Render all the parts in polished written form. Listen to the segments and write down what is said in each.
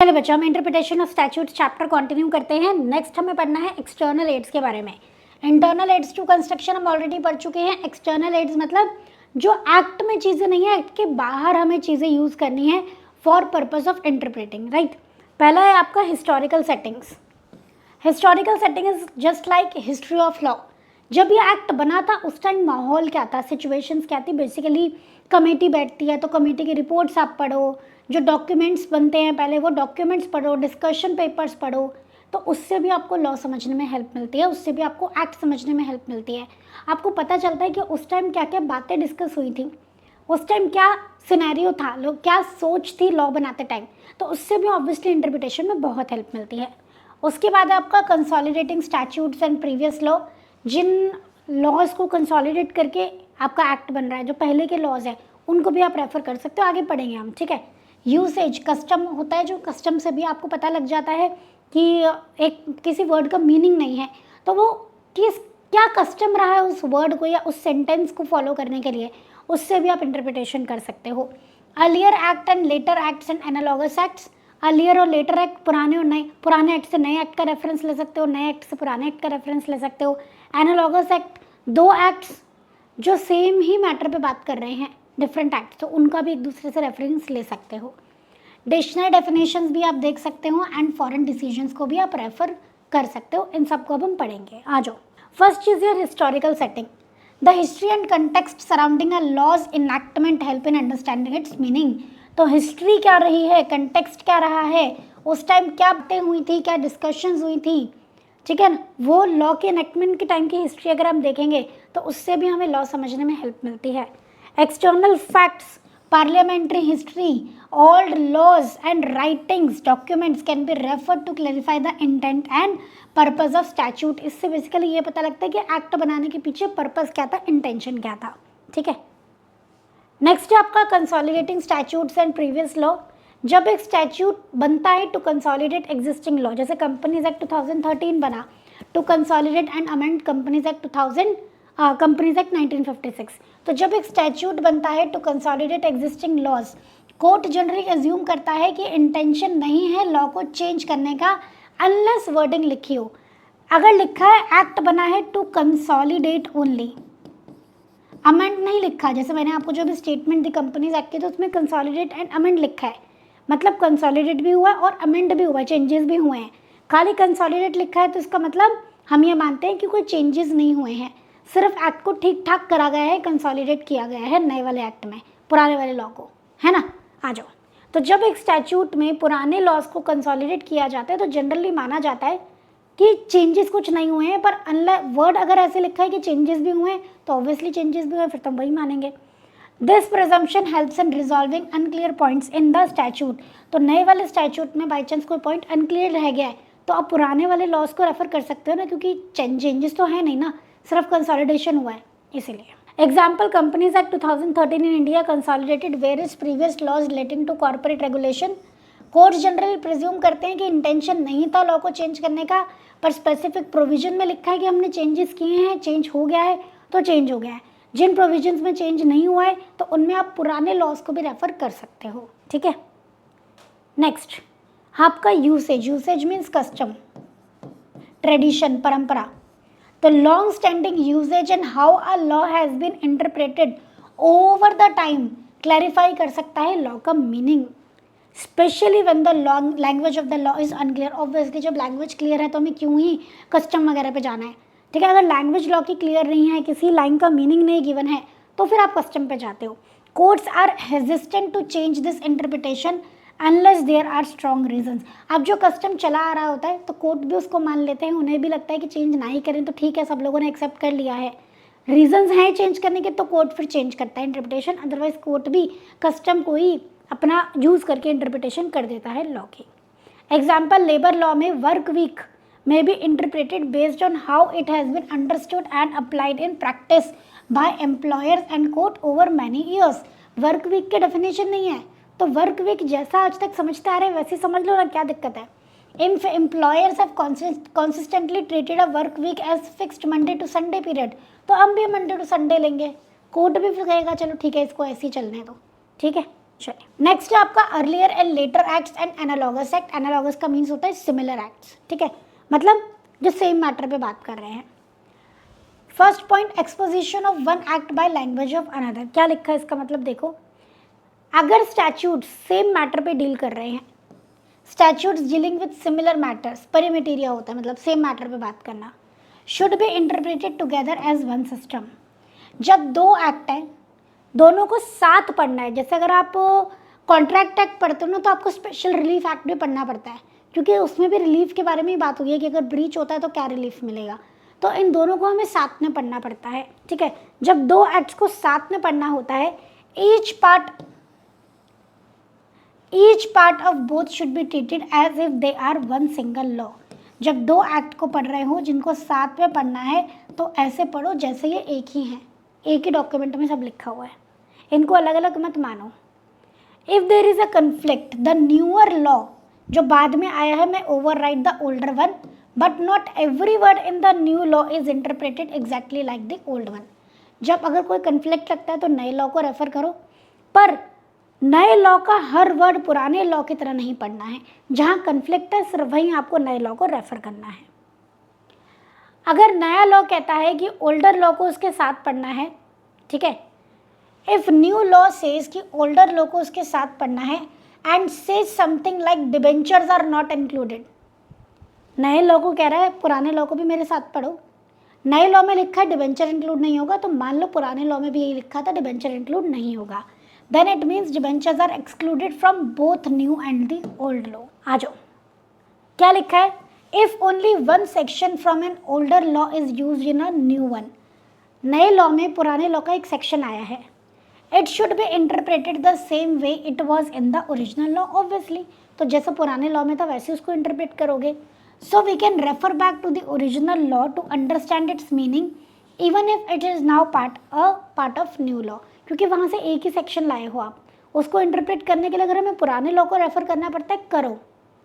चलो बच्चों, हम interpretation of statute chapter continue करते हैं। नेक्स्ट हमें पढ़ना है एक्सटर्नल एड्स के बारे में। इंटरनल एड्स टू कंस्ट्रक्शन हम ऑलरेडी पढ़ चुके हैं। एक्सटर्नल एड्स मतलब जो एक्ट में चीज़ें नहीं है, एक्ट के बाहर हमें चीज़ें यूज़ करनी है for purpose of interpreting, right. पहला है आपका historical settings. Historical setting is just like history of law. जब ये एक्ट बना था उस टाइम माहौल क्या था, सिचुएशंस क्या थी। बेसिकली कमेटी बैठती है तो कमेटी की रिपोर्ट्स आप पढ़ो, जो डॉक्यूमेंट्स बनते हैं पहले वो डॉक्यूमेंट्स पढ़ो, डिस्कशन पेपर्स पढ़ो, तो उससे भी आपको लॉ समझने में हेल्प मिलती है, उससे भी आपको एक्ट समझने में हेल्प मिलती है। आपको पता चलता है कि उस टाइम क्या क्या बातें डिस्कस हुई थी, उस टाइम क्या सिनेरियो था, लोग क्या सोच थी लॉ बनाते टाइम, तो उससे भी ऑब्वियसली इंटरप्रिटेशन में बहुत हेल्प मिलती है। उसके बाद आपका consolidating statutes and previous law, जिन लॉज को कंसोलिडेट करके आपका एक्ट बन रहा है, जो पहले के लॉज हैं उनको भी आप रेफर कर सकते हो, आगे पढ़ेंगे हम, ठीक है। यूसेज, कस्टम होता है, जो कस्टम से भी आपको पता लग जाता है कि एक किसी वर्ड का मीनिंग नहीं है तो वो किस क्या कस्टम रहा है उस वर्ड को या उस सेंटेंस को फॉलो करने के लिए, उससे भी आप इंटरप्रिटेशन कर सकते हो। Earlier act and later acts and analogous acts. Earlier और लेटर एक्ट, पुराने और नए, पुराने एक्ट से नए एक्ट का रेफरेंस ले सकते हो, नए एक्ट से पुराने एक्ट का रेफरेंस ले सकते हो। एनालॉगस एक्ट, दो एक्ट्स जो सेम ही मैटर पे बात कर रहे हैं, डिफरेंट एक्ट, तो उनका भी एक दूसरे से रेफरेंस ले सकते हो। डिक्शनरी डेफिनेशंस भी आप देख सकते हो एंड फॉरेन डिसीजंस को भी आप रेफर कर सकते हो। इन सबको अब हम पढ़ेंगे, आ जाओ। First is your historical setting. The history and context surrounding a law's enactment help in understanding its meaning. तो हिस्ट्री क्या रही है, कंटेक्स्ट क्या रहा है, उस टाइम क्या बातें हुई थी, क्या डिस्कशंस हुई थी, ठीक है ना। वो लॉ के एनेक्टमेंट के टाइम की हिस्ट्री अगर हम देखेंगे तो उससे भी हमें लॉ समझने में हेल्प मिलती है। External facts, parliamentary history, old laws and writings, documents can be referred to clarify the intent and purpose of statute। इससे बेसिकली ये पता लगता है कि एक्ट बनाने के पीछे पर्पस क्या था, इंटेंशन क्या था, ठीक है। नेक्स्ट है आपका consolidating statutes and previous law. जब एक स्टैट्यूट बनता है टू कंसोलिडेट एग्जिस्टिंग लॉ, जैसे कंपनीज एक्ट 2013 बना to consolidate and amend companies act 1956। तो जब एक स्टैट्यूट बनता है to consolidate existing laws, court generally assume करता है कि इंटेंशन नहीं है लॉ को चेंज करने का अनलेस वर्डिंग लिखी हो। अगर लिखा है एक्ट बना है टू कंसोलिडेट ओनली, अमेंड नहीं लिखा, जैसे मैंने आपको जो भी स्टेटमेंट दी कंपनीज एक्ट की तो उसमें कंसोलिडेट एंड अमेंड लिखा है, मतलब कंसोलिडेट भी हुआ है और अमेंड भी हुआ है, चेंजेस भी हुए हैं। खाली कंसोलिडेट लिखा है तो इसका मतलब हम ये मानते हैं कि कोई चेंजेस नहीं हुए हैं, सिर्फ एक्ट को ठीक ठाक करा गया है, कंसोलिडेट किया गया है नए वाले एक्ट में पुराने वाले लॉ को, है ना। आ जाओ। तो जब एक स्टैट्यूट में पुराने लॉज को कंसोलिडेट किया जाता है तो जनरली माना जाता है कि चेंजेस कुछ नहीं हुए हैं, पर अनलेस वर्ड अगर ऐसे लिखा है कि चेंजेस भी हुए हैं तो ऑब्वियसली चेंजेस भी हुए, फिर तो हम वही मानेंगे। This presumption helps in resolving unclear points in the statute. तो नए वाले स्टैट्यूट में बाई चांस कोई पॉइंट अनक्लियर रह गया है तो आप पुराने वाले लॉज को रेफर कर सकते हो ना, क्योंकि चेंजेस तो है नहीं ना, सिर्फ कंसोलिडेशन हुआ है इसीलिए। Example, companies act 2013 in India consolidated various previous laws relating to corporate regulation. Court general presume करते हैं कि इंटेंशन नहीं था लॉ को चेंज करने का, पर स्पेसिफिक प्रोविजन में लिखा है कि हमने चेंजेस किए हैं, चेंज हो गया है तो चेंज हो गया है। जिन प्रोविजंस में चेंज नहीं हुआ है तो उनमें आप पुराने लॉज को भी रेफर कर सकते हो, ठीक है। नेक्स्ट आपका usage. Usage means custom, tradition, परंपरा। The long standing usage and how a law has been interpreted over the time clarify कर सकता है लॉ का meaning, specially when the language of the law is unclear। Obviously जब language clear है तो हमें क्यों ही कस्टम वगैरह पे जाना है, ठीक है। अगर लैंग्वेज लॉ की क्लियर नहीं है, किसी लाइन का मीनिंग नहीं गिवन है तो फिर आप कस्टम पे जाते हो। Courts are hesitant to change this interpretation unless there are strong reasons. अब जो कस्टम चला आ रहा होता है तो कोर्ट भी उसको मान लेते हैं, उन्हें भी लगता है कि चेंज ना ही करें तो ठीक है, सब लोगों ने एक्सेप्ट कर लिया है, रीजंस हैं चेंज करने के, तो कोर्ट फिर चेंज करता है इंटरप्रिटेशन। अदरवाइज कोर्ट भी कस्टम को ही अपना यूज़ करके इंटरप्रिटेशन कर देता है लॉ की। एग्जाम्पल, लेबर लॉ में work week may be interpreted based on how it has been understood and applied in practice by employers and court over many years। Work week के definition नहीं है तो work week जैसा आज तक समझते आ रहे हैं वैसे समझ लो ना, क्या दिक्कत है। If employers have consistently treated a work week as fixed Monday to Sunday period, तो हम भी मंडे टू संडे लेंगे, कोर्ट भी फिर कहेगा चलो ठीक है इसको ऐसे ही चलने दो, ठीक है। चलिए नेक्स्ट है आपका earlier and later acts and analogous act. Analogous का मीन्स होता है सिमिलर एक्ट्स, ठीक है, मतलब जो सेम मैटर पे बात कर रहे हैं। First point, exposition of one act by language of another. क्या लिखा है इसका मतलब देखो, अगर स्टैच्यूट सेम मैटर पे डील कर रहे हैं, statutes dealing with similar matters, pari materia होता है मतलब सेम मैटर पे बात करना, should be interpreted together as one system. जब दो एक्ट हैं दोनों को साथ पढ़ना है, जैसे अगर आप कॉन्ट्रैक्ट एक्ट पढ़ते हो ना तो आपको स्पेशल रिलीफ एक्ट भी पढ़ना पड़ता है, क्योंकि उसमें भी रिलीफ के बारे में ही बात हुई है कि अगर ब्रीच होता है तो क्या रिलीफ मिलेगा। तो इन दोनों को हमें साथ में पढ़ना पड़ता है, ठीक है। जब दो एक्ट्स को साथ में पढ़ना होता है, each part of both should be treated as if they are one single law. जब दो एक्ट को पढ़ रहे हो जिनको साथ में पढ़ना है तो ऐसे पढ़ो जैसे ये एक ही हैं, एक ही डॉक्यूमेंट में सब लिखा हुआ है, इनको अलग अलग मत मानो। If there is a conflict the newer law, जो बाद में आया है, मैं override the older one, but not every word in the new law is interpreted exactly like the old one. जब अगर कोई कन्फ्लिक्ट लगता है तो नए लॉ को रेफर करो, पर नए लॉ का हर वर्ड पुराने लॉ की तरह नहीं पढ़ना है। जहाँ कन्फ्लिक्ट है सिर्फ वहीं आपको नए लॉ को रेफर करना है। अगर नया लॉ कहता है कि ओल्डर लॉ को उसके साथ पढ़ना है, ठीक है, इफ न्यू लॉ सेज कि ओल्डर लॉ को उसके साथ पढ़ना है and says something like debentures are not included, नए लॉ को कह रहा है पुराने लॉ को भी मेरे साथ पढ़ो। नए लॉ में लिखा है डिबेंचर इंक्लूड नहीं होगा, तो मान लो पुराने लॉ में भी यही लिखा था डिबेंचर इंक्लूड नहीं होगा, then it means debentures are excluded from both new and the old law. आ जाओ, क्या लिखा है, if only one section from an older law is used in a new one. नए लॉ में पुराने लॉ का एक सेक्शन आया है, it should be interpreted the same way it was in the original law obviously. तो जैसे पुराने लॉ में था वैसे उसको इंटरप्रेट करोगे। So we can refer back to the original law to understand its meaning even if it is now part of new law, क्योंकि वहाँ से एक ही सेक्शन लाए हो आप, उसको इंटरप्रेट करने के लिए अगर हमें पुराने लॉ को रेफर करना पड़ता है करो,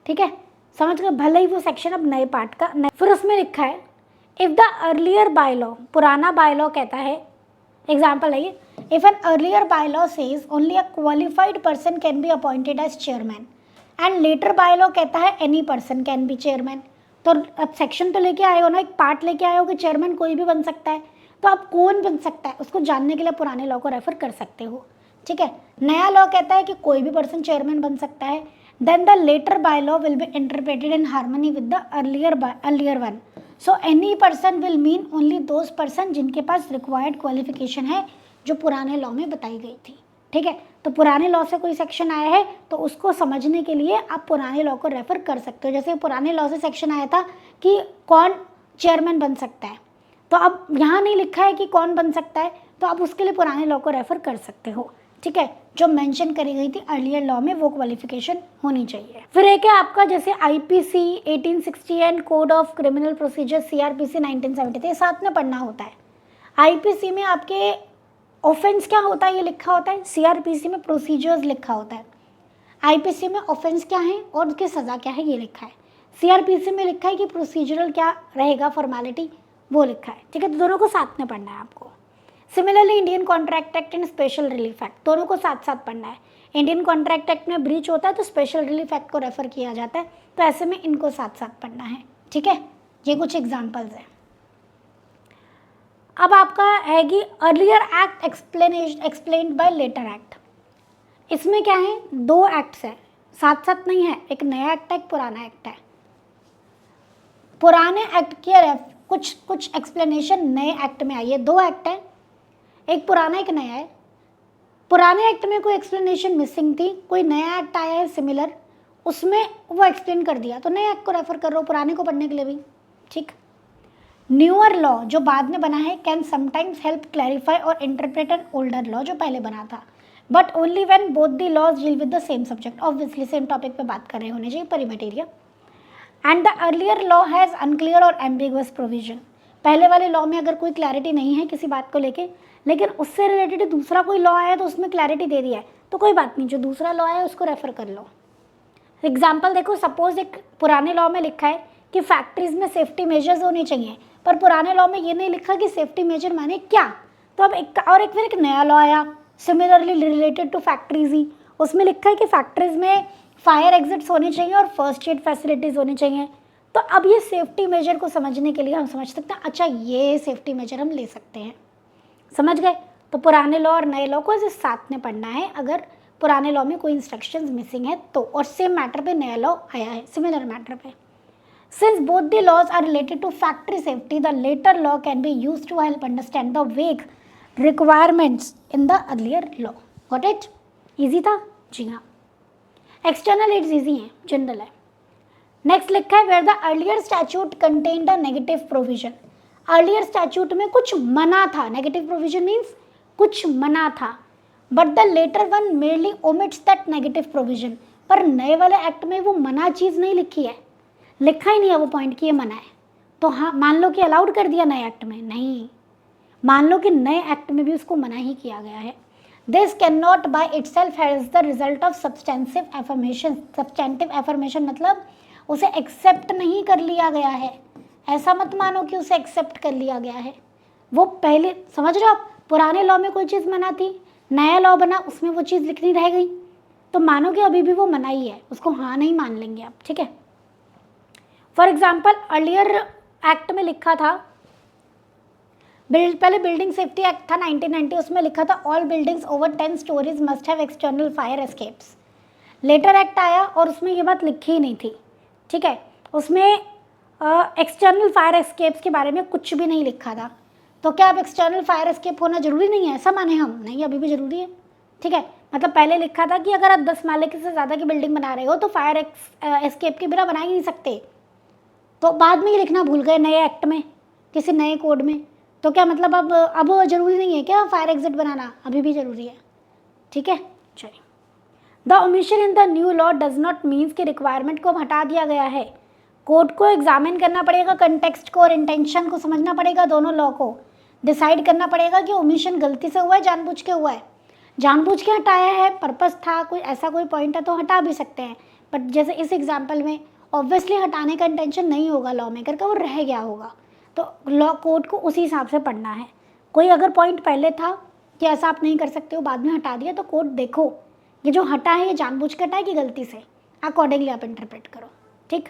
ठीक है, समझ गए, भले ही वो सेक्शन अब नए पार्ट का फिर उसमें लिखा है if the earlier by law, पुराना बाय लॉ कहता है, एग्जाम्पल है ये, if an earlier by law says only a qualified person can be appointed as chairman and later by law कहता है any person can be chairman. तो अब section तो लेके आए हो ना, एक पार्ट लेके आए हो कि चेयरमैन कोई भी बन सकता है, तो अब कौन बन सकता है उसको जानने के लिए पुराने लॉ को रेफर कर सकते हो, ठीक है। नया लॉ कहता है कि कोई भी पर्सन चेयरमैन बन सकता है, then the later by law will be interpreted in harmony with the earlier one. So any person will mean only those person जिनके पास रिक्वायर्ड क्वालिफिकेशन है जो पुराने लॉ में बताई गई थी, ठीक है। तो पुराने लॉ से कोई सेक्शन आया है तो उसको समझने के लिए आप पुराने लॉ को रेफर कर सकते हो। जैसे पुराने लॉ से सेक्शन आया था कि कौन चेयरमैन बन सकता है, तो अब यहाँ नहीं लिखा है कि कौन बन सकता है, तो आप उसके लिए पुराने लॉ को रेफर कर सकते हो, ठीक है। जो मेंशन करी गई थी अर्लियर लॉ में वो क्वालिफिकेशन होनी चाहिए। फिर एक है आपका जैसे IPC 1860 and code of criminal procedure CrPC 1973, साथ में पढ़ना होता है। आईपीसी में आपके ऑफेंस क्या होता है ये लिखा होता है, सीआरपीसी में प्रोसीजर्स लिखा होता है। आईपीसी में ऑफेंस क्या है और उसकी सज़ा क्या है ये लिखा है, सीआरपीसी में लिखा है कि प्रोसीजरल क्या रहेगा फॉर्मेलिटी वो लिखा है, ठीक है। तो दोनों को साथ में पढ़ना है आपको। Similarly Indian contract act and special relief act दोनों को साथ साथ पढ़ना है। इंडियन कॉन्ट्रैक्ट एक्ट में ब्रीच होता है तो स्पेशल रिलीफ एक्ट को रेफर किया जाता है, तो ऐसे में इनको साथ साथ पढ़ना है, ठीक है। ये कुछ एग्जाम्पल्स हैं। अब आपका है कि earlier act explained by later act. इसमें क्या है, दो एक्ट्स हैं, साथ साथ नहीं है, एक नया एक्ट है एक पुराना एक्ट है। पुराने एक्ट के कुछ एक्सप्लेनेशन नए एक्ट में आई है। दो एक्ट है, एक पुराना एक नया है। पुराने एक्ट में कोई एक्सप्लेनेशन मिसिंग थी, कोई नया एक्ट आया है सिमिलर, उसमें वो एक्सप्लेन कर दिया, तो नए एक्ट को रेफर कर रहे हो पुराने को पढ़ने के लिए भी, ठीक। न्यूअर लॉ जो बाद में बना है कैन समटाइम्स हेल्प क्लैरिफाई और इंटरप्रेट एन ओल्डर लॉ जो पहले बना था, but only when both the laws deal with the same subject. Obviously same topic पे बात कर रहे होने चाहिए, परिमेटेरिया। And the earlier law has unclear or ambiguous provision. पहले वाले लॉ में अगर कोई क्लैरिटी नहीं है किसी बात को लेके, लेकिन उससे रिलेटेड दूसरा कोई लॉ आया तो उसमें क्लैरिटी दे दिया है, तो कोई बात नहीं, जो दूसरा लॉ है उसको रेफर कर लो। एग्जाम्पल देखो, सपोज एक पुराने लॉ में लिखा है कि फैक्ट्रीज में सेफ्टी मेजर्स होने चाहिए, पर पुराने लॉ में ये नहीं लिखा कि सेफ्टी मेजर माने क्या, तो अब एक फिर एक नया लॉ आया सिमिलरली रिलेटेड टू फैक्ट्रीज ही, उसमें लिखा है कि फैक्ट्रीज में फायर एग्जिट्स होने चाहिए और फर्स्ट एड फैसिलिटीज़ होनी चाहिए। तो अब ये सेफ्टी मेजर को समझने के लिए हम समझ सकते हैं, अच्छा ये सेफ्टी मेजर हम ले सकते हैं, समझ गए। तो पुराने लॉ और नए लॉ को ऐसे साथ में पढ़ना है, अगर पुराने लॉ में कोई इंस्ट्रक्शंस मिसिंग है तो, और सेम मैटर पे नया लॉ आया है सिमिलर मैटर पे। Since both the laws are related to factory safety, the later law can be used to help understand the vague requirements in the earlier law. Got it? Easy था? जी हाँ। External aids easy है, general है। Next लिखा है where the earlier statute contained a negative provision. Earlier statute में कुछ मना था, negative provision means कुछ मना था, but the later one merely omits that negative provision. पर नए वाले एक्ट में वो मना चीज़ नहीं लिखी है, लिखा ही नहीं है वो पॉइंट कि ये मना है। तो हाँ, मान लो कि अलाउड कर दिया नए एक्ट में, नहीं, मान लो कि नए एक्ट में भी उसको मना ही किया गया है। This can not by itself has the result of substantive affirmation. Substantive affirmation मतलब उसे एक्सेप्ट नहीं कर लिया गया है, ऐसा मत मानो कि उसे एक्सेप्ट कर लिया गया है। वो पहले, समझ रहे हो आप, पुराने लॉ में कोई चीज़ मना थी, नया लॉ बना, उसमें वो चीज़ लिखनी रह गई, तो मानो कि अभी भी वो मना ही है, उसको हाँ नहीं मान लेंगे आप, ठीक है। फॉर एग्जाम्पल अर्लियर एक्ट में लिखा था, पहले बिल्डिंग सेफ्टी एक्ट था 1990, उसमें लिखा था all buildings over 10 stories must have external fire escapes. Later act आया और उसमें ये बात लिखी ही नहीं थी, ठीक है, उसमें एक्सटर्नल फायर एस्केप्स के बारे में कुछ भी नहीं लिखा था। तो क्या अब एक्सटर्नल फायर एस्केप होना जरूरी नहीं है, ऐसा माने हम? नहीं, अभी भी जरूरी है, ठीक है। मतलब पहले लिखा था कि अगर आप 10 माले से ज़्यादा की बिल्डिंग बना रहे हो तो फायर एस्केप के बिना बना ही नहीं सकते, तो बाद में ये लिखना भूल गए नए एक्ट में, किसी नए कोड में। तो क्या मतलब अब जरूरी नहीं है क्या फायर एग्जिट बनाना? अभी भी जरूरी है, ठीक है। चलिए, the omission in the new law does not means कि रिक्वायरमेंट को अब हटा दिया गया है। कोड को एग्जामिन करना पड़ेगा, कंटेक्स्ट को और इंटेंशन को समझना पड़ेगा, दोनों लॉ को डिसाइड करना पड़ेगा कि ओमिशन गलती से हुआ है, जानबूझ के हुआ है। जानबूझ के हटाया है, पर्पस था, कोई ऐसा कोई पॉइंट है तो हटा भी सकते हैं, बट जैसे इस एग्जाम्पल में ऑब्वियसली हटाने का इंटेंशन नहीं होगा लॉ मेकर का, वो रह गया होगा, तो लॉ कोड को उसी हिसाब से पढ़ना है। कोई अगर पॉइंट पहले था कि ऐसा आप नहीं कर सकते हो, बाद में हटा दिया, तो कोड देखो ये जो हटा है ये जानबूझ के हटा है कि गलती से, अकॉर्डिंगली आप इंटरप्रेट करो, ठीक।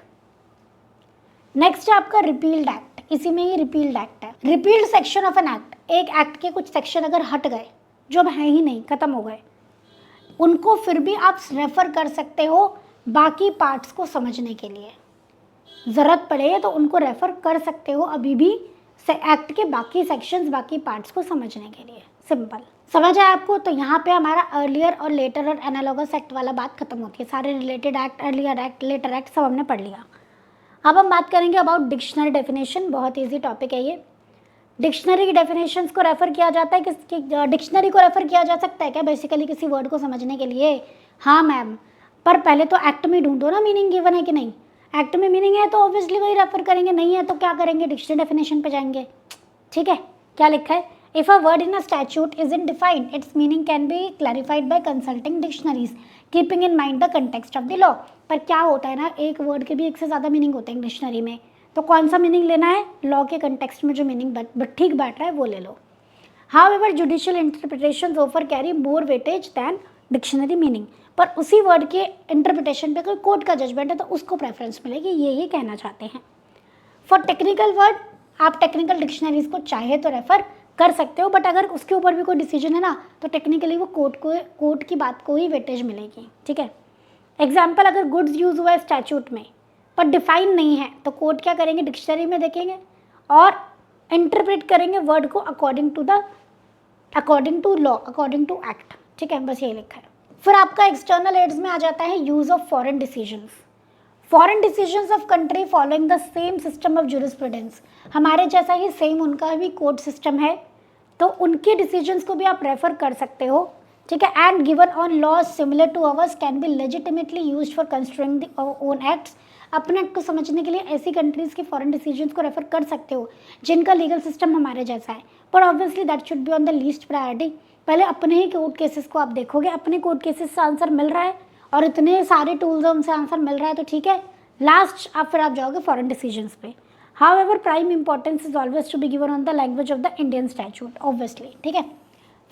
नेक्स्ट है आपका रिपील्ड एक्ट, इसी में ही रिपील्ड एक्ट है। Repealed section of an act, एक एक्ट के कुछ सेक्शन अगर हट गए, जो अब है ही नहीं, खत्म हो गए, उनको फिर भी आप रेफर कर सकते हो बाकी पार्ट्स को समझने के लिए, ज़रूरत पड़े तो उनको रेफर कर सकते हो अभी भी एक्ट के बाकी सेक्शंस, बाकी पार्ट्स को समझने के लिए। सिंपल, समझ आया आपको? तो यहाँ पे हमारा अर्लियर और लेटर और एनालॉगस एक्ट वाला बात खत्म होती है, सारे related act, earlier act, later act सब हमने पढ़ लिया। अब हम बात करेंगे अबाउट डिक्शनरी डेफिनेशन, बहुत ईजी टॉपिक है ये। डिक्शनरी की डेफिनेशंस को रेफर किया जाता है, किसकी डिक्शनरी को रेफर किया जा सकता है क्या बेसिकली किसी वर्ड को समझने के लिए? हाँ मैम, पर पहले तो एक्ट में ढूंढो ना मीनिंग गिवन है कि नहीं। एक्ट में मीनिंग है तो ऑब्वियसली वही रेफर करेंगे, नहीं है तो क्या करेंगे, डिक्शनरी डेफिनेशन पे जाएंगे, ठीक है। क्या लिखा है? If a word in a statute is in defined, its meaning can be clarified by consulting dictionaries keeping in mind the context of the law. पर क्या होता है ना, एक वर्ड के भी एक से ज़्यादा मीनिंग होते हैं डिक्शनरी में, तो कौन सा मीनिंग लेना है? लॉ के कंटेक्स्ट में जो मीनिंग ठीक बैठ रहा है वो ले लो। हाउएवर जुडिशियल इंटरप्रिटेशंस ऑफर carry more weightage than dictionary meaning, पर उसी वर्ड के इंटरप्रिटेशन पे कोई कोर्ट का जजमेंट है तो उसको प्रेफरेंस मिलेगी, ये कहना चाहते हैं। फॉर टेक्निकल वर्ड आप टेक्निकल डिक्शनरीज को चाहे तो रेफर कर सकते हो, बट अगर उसके ऊपर भी कोई डिसीजन है ना तो टेक्निकली वो कोर्ट की बात को ही वेटेज मिलेगी, ठीक है। एग्जाम्पल, अगर गुड्स यूज हुआ है स्टैच्यूट में पर डिफाइन नहीं है तो कोर्ट क्या करेंगे, डिक्शनरी में देखेंगे और इंटरप्रेट करेंगे वर्ड को according to law, according to act, ठीक है। बस यही लिखा है। फिर आपका एक्सटर्नल एड्स में आ जाता है use of foreign decisions. Foreign decisions of country following the same system of jurisprudence, हमारे जैसा ही सेम उनका भी कोर्ट सिस्टम है, तो उनके डिसीजंस को भी आप रेफर कर सकते हो, ठीक है। And given on laws similar to ours can be legitimately used for constructing the own acts. अपने एक्ट को समझने के लिए ऐसी कंट्रीज़ के फॉरेन डिसीजंस को रेफर कर सकते हो जिनका लीगल सिस्टम हमारे जैसा है, पर obviously that should be on the least priority. पहले अपने ही कोर्ट केसेस को आप देखोगे, अपने कोर्ट केसेस से आंसर मिल रहा है और इतने सारे टूल्स उनसे आंसर मिल रहा है तो ठीक है, लास्ट फिर आप जाओगे फॉरेन डिसीजंस पे। However prime importance is always to be given on the language of the Indian statute, obviously, ठीक है।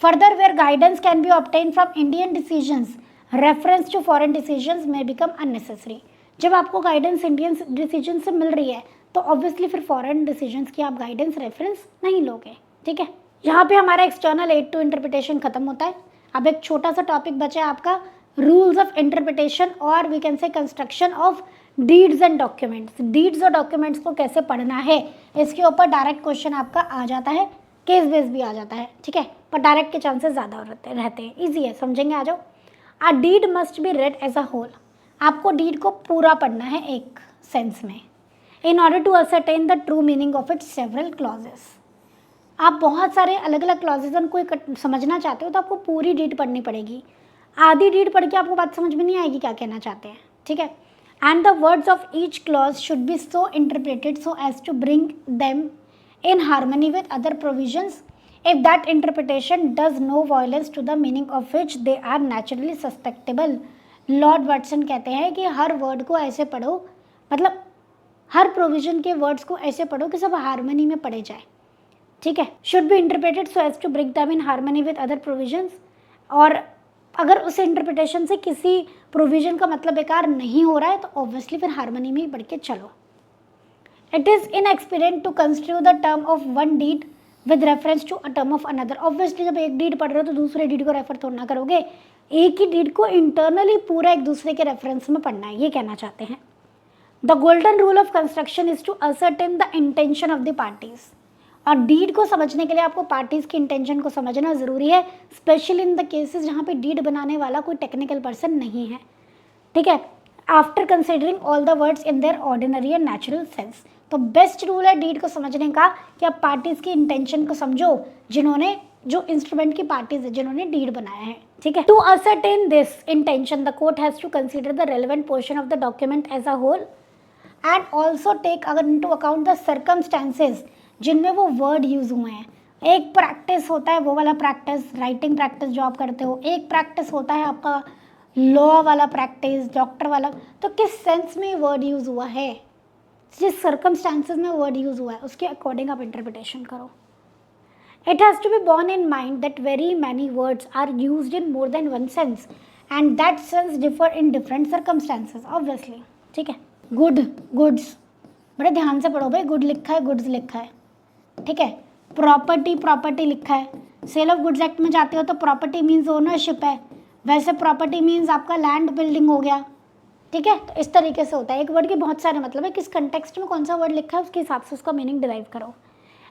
Further where guidance can be obtain from Indian decisions reference to foreign decisions may become unnecessary. जब आपको guidance Indian decision से मिल रही है तो obviously फिर foreign decisions की आप गाइडेंस रेफरेंस नहीं लोगे। ठीक है, यहाँ पे हमारा एक्सटर्नल एड टू इंटरप्रिटेशन खत्म होता है। अब एक छोटा सा टॉपिक बचा है आपका रूल्स ऑफ इंटरप्रिटेशन और we can say construction of deeds and documents. Deeds और डॉक्यूमेंट्स को कैसे पढ़ना है, इसके ऊपर डायरेक्ट क्वेश्चन आपका आ जाता है, केस बेस भी आ जाता है। ठीक है, पर डायरेक्ट के चांसेस ज़्यादा रहते हैं। ईजी है, समझेंगे, आ जाओ। A deed must be read as a whole. आपको डीड को पूरा पढ़ना है एक सेंस में, in order to ascertain the true meaning of its several clauses. आप बहुत सारे अलग अलग क्लॉजेज को समझना चाहते हो तो आपको पूरी डीड पढ़नी पड़ेगी। आधी डीड पढ़ के आपको बात समझ में नहीं आएगी क्या कहना चाहते हैं। ठीक है, and the words of each clause should be so interpreted so as to bring them in harmony with other provisions if that interpretation does no violence to the meaning of which they are naturally susceptible। Lord Watson कहते हैं कि हर word को ऐसे पढ़ो, मतलब हर provision के words को ऐसे पढ़ो कि सब हारमोनी में पढ़े जाए। ठीक है, should be interpreted so as to bring them in harmony with other provisions. और अगर उस इंटरप्रिटेशन से किसी प्रोविजन का मतलब बेकार नहीं हो रहा है तो ऑब्वियसली फिर हारमोनी में ही पढ़ के चलो। It is inexpedient to construe the term of one deed with reference to a term of another। Obviously जब एक डीड पढ़ रहे हो तो दूसरे डीड को रेफर थोड़ा ना करोगे, एक ही डीड को इंटरनली पूरा एक दूसरे के रेफरेंस में पढ़ना है, ये कहना चाहते हैं। The golden rule of construction is to ascertain the intention of the parties. और डीड को समझने के लिए आपको पार्टीज की इंटेंशन को समझना जरूरी है, स्पेशली इन द केसेस जहाँ पे डीड बनाने वाला कोई टेक्निकल पर्सन नहीं है। ठीक है, after considering all the words in their ordinary and natural sense. तो बेस्ट रूल है डीड को समझने का कि आप पार्टीज की इंटेंशन को समझो, जिन्होंने जो इंस्ट्रूमेंट की पार्टीज है जिन्होंने डीड बनाया है। ठीक है, to ascertain this intention the court has to consider the relevant portion of the document as a whole and also take अगर इनटू अकाउंट द सर्कमस्टेंसेज जिनमें वो वर्ड यूज हुए हैं। एक प्रैक्टिस होता है वो वाला प्रैक्टिस, राइटिंग प्रैक्टिस जो आप करते हो, एक प्रैक्टिस होता है आपका लॉ वाला प्रैक्टिस, डॉक्टर वाला। तो किस सेंस में वर्ड यूज हुआ है, जिस सर्कमस्टांसेस में वर्ड यूज हुआ है उसके अकॉर्डिंग आप इंटरप्रिटेशन करो। It has to be borne in mind that very many words are used in more than one sense and that sense differ in different circumstances obviously. ठीक है, good, goods, बड़े ध्यान से पढ़ो भाई, गुड लिखा है, गुड्स लिखा है। ठीक है, प्रॉपर्टी, प्रॉपर्टी लिखा है। सेल ऑफ गुड्स एक्ट में जाते हो तो प्रॉपर्टी मीन्स ओनरशिप है, वैसे प्रॉपर्टी मीन्स आपका लैंड बिल्डिंग हो गया। ठीक है, तो इस तरीके से होता है। एक वर्ड के बहुत सारे मतलब है, किस कंटेक्स्ट में कौन सा वर्ड लिखा है उसके हिसाब से उसका मीनिंग डिराइव करो।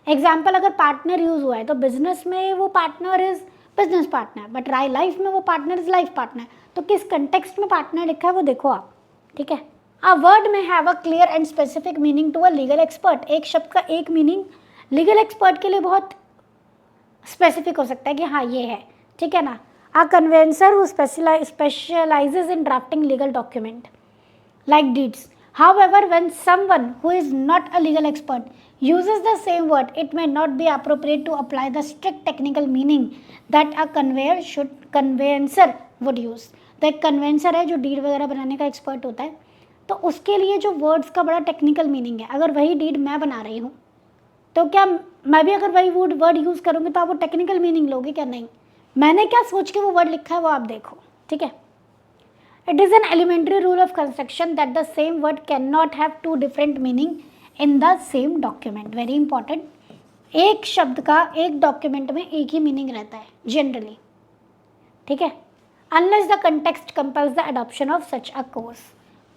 एग्जाम्पल, अगर पार्टनर यूज हुआ है तो बिजनेस में वो partner is business partner, but life में वो पार्टनर इज लाइफ पार्टनर। तो किस कंटेक्स्ट में पार्टनर लिखा है वो देखो आप। ठीक है, a word may have a clear and specific meaning to a legal expert. एक शब्द का एक मीनिंग लीगल एक्सपर्ट के लिए बहुत स्पेसिफिक हो सकता है कि हाँ ये है। ठीक है ना, a conveyancer who specialises in drafting legal document like deeds। However, when someone who is not a legal expert uses the same word, it may not be appropriate to apply the strict technical meaning that a conveyancer would use। तो एक कन्वेंसर है जो deed वगैरह बनाने का expert होता है, तो उसके लिए जो वर्ड्स का बड़ा टेक्निकल मीनिंग है, अगर वही डीड मैं बना रही हूँ तो क्या मैं भी अगर वही वर्ड यूज़ करूँगी तो आप वो टेक्निकल मीनिंग लोगे क्या? नहीं, मैंने क्या सोच के वो वर्ड लिखा है वो आप देखो। ठीक है, it is an elementary rule of construction that the same word cannot have two different meaning in the same document। very important, एक शब्द का एक डॉक्यूमेंट में एक ही मीनिंग रहता है जनरली। ठीक है, unless the context compels the adoption of such a course।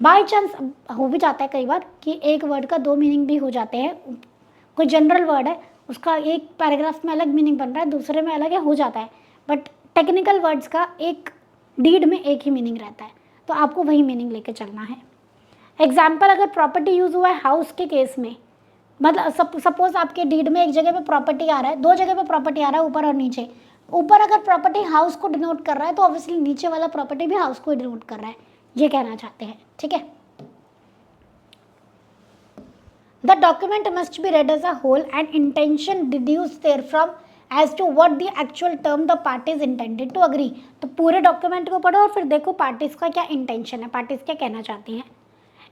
By chance हो भी जाता है कई बार कि एक वर्ड का दो मीनिंग भी हो जाते हैं। कोई जनरल वर्ड है उसका एक पैराग्राफ में अलग मीनिंग बन रहा है, दूसरे में अलग है, हो जाता है, बट टेक्निकल वर्ड्स का एक डीड में एक ही मीनिंग रहता है, तो आपको वही मीनिंग लेके चलना है। एग्जाम्पल, अगर प्रॉपर्टी यूज हुआ है हाउस के केस में, मतलब सपोज आपके डीड में एक जगह पे प्रॉपर्टी आ रहा है, दो जगह पे प्रॉपर्टी आ रहा है, ऊपर और नीचे। ऊपर अगर प्रॉपर्टी हाउस को डिनोट कर रहा है तो ऑब्वियसली नीचे वाला प्रॉपर्टी भी हाउस को डिनोट कर रहा है, ये कहना चाहते हैं। ठीक है, the document must be read as a whole and intention deduce there from as to what the actual term the parties intended to agree. तो पूरे डॉक्यूमेंट को पढ़ो और फिर देखो पार्टीज का क्या इंटेंशन है, पार्टीज क्या कहना चाहती हैं।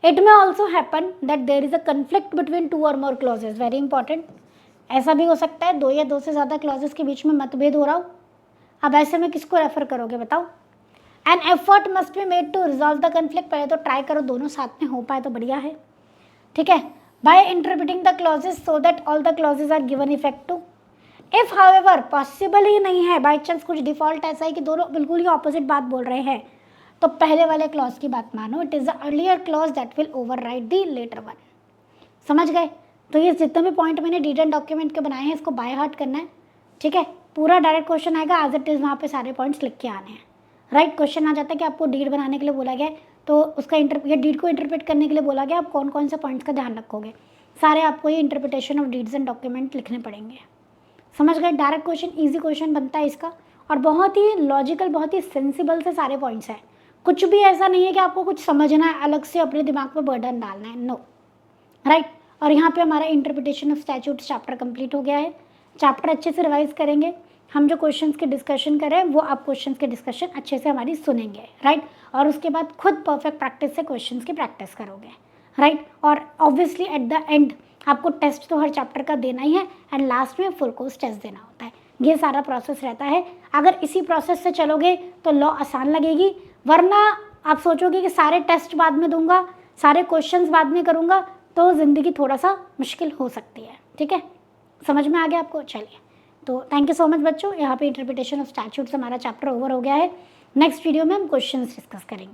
It may also happen that there is a conflict between two or more clauses. Very important, ऐसा भी हो सकता है दो या दो से ज़्यादा क्लॉजेज के बीच में मतभेद हो रहा हो। अब ऐसे में किसको रेफर करोगे बताओ? An effort must be made to resolve the conflict, पहले तो ट्राई करो दोनों साथ में हो पाए तो बढ़िया है, ठीक है। By interpreting the clauses so that all the clauses are given effect to. If however possible ही नहीं है, बाई चांस कुछ डिफॉल्ट ऐसा है कि दोनों बिल्कुल ही ऑपोजिट बात बोल रहे हैं, तो पहले वाले क्लॉज की बात मानो, it is the earlier clause that will override the later one. समझ गए? तो ये जितने भी पॉइंट मैंने डीड एंड डॉक्यूमेंट के बनाए हैं इसको बाय हार्ट करना है, ठीक है। पूरा डायरेक्ट क्वेश्चन आएगा एज इट इज, वहाँ पे सारे पॉइंट्स लिख के आने हैं, राइट। क्वेश्चन आ जाता है कि आपको डीड बनाने के लिए बोला गया है, तो उसका या डीड को इंटरप्रेट करने के लिए बोला गया, आप कौन कौन से पॉइंट्स का ध्यान रखोगे, सारे आपको ये interpretation of deeds and document लिखने पड़ेंगे। समझ गए? डायरेक्ट क्वेश्चन ईजी क्वेश्चन बनता है इसका, और बहुत ही लॉजिकल, बहुत ही सेंसिबल से सारे पॉइंट्स हैं। कुछ भी ऐसा नहीं है कि आपको कुछ समझना है अलग से अपने दिमाग पे बर्डन डालना है, नो, राइट। और यहाँ पे हमारा interpretation of statute chapter complete हो गया है। चैप्टर अच्छे से रिवाइज करेंगे, हम जो क्वेश्चंस के डिस्कशन करें वो आप क्वेश्चंस के डिस्कशन अच्छे से हमारी सुनेंगे, राइट। और उसके बाद खुद परफेक्ट प्रैक्टिस से क्वेश्चंस की प्रैक्टिस करोगे, राइट। और ऑब्वियसली एट द एंड आपको टेस्ट तो हर चैप्टर का देना ही है, एंड लास्ट में फुल कोर्स टेस्ट देना होता है। ये सारा प्रोसेस रहता है। अगर इसी प्रोसेस से चलोगे तो लॉ आसान लगेगी, वरना आप सोचोगे कि सारे टेस्ट बाद में दूंगा, सारे क्वेश्चंस बाद में करूंगा, तो ज़िंदगी थोड़ा सा मुश्किल हो सकती है, ठीक है। समझ में आ गया आपको? चलिए, तो थैंक यू सो मच बच्चों। यहाँ पे इंटरप्रिटेशन ऑफ स्टैट्यूट्स हमारा चैप्टर ओवर हो गया है। नेक्स्ट वीडियो में हम क्वेश्चंस डिस्कस करेंगे।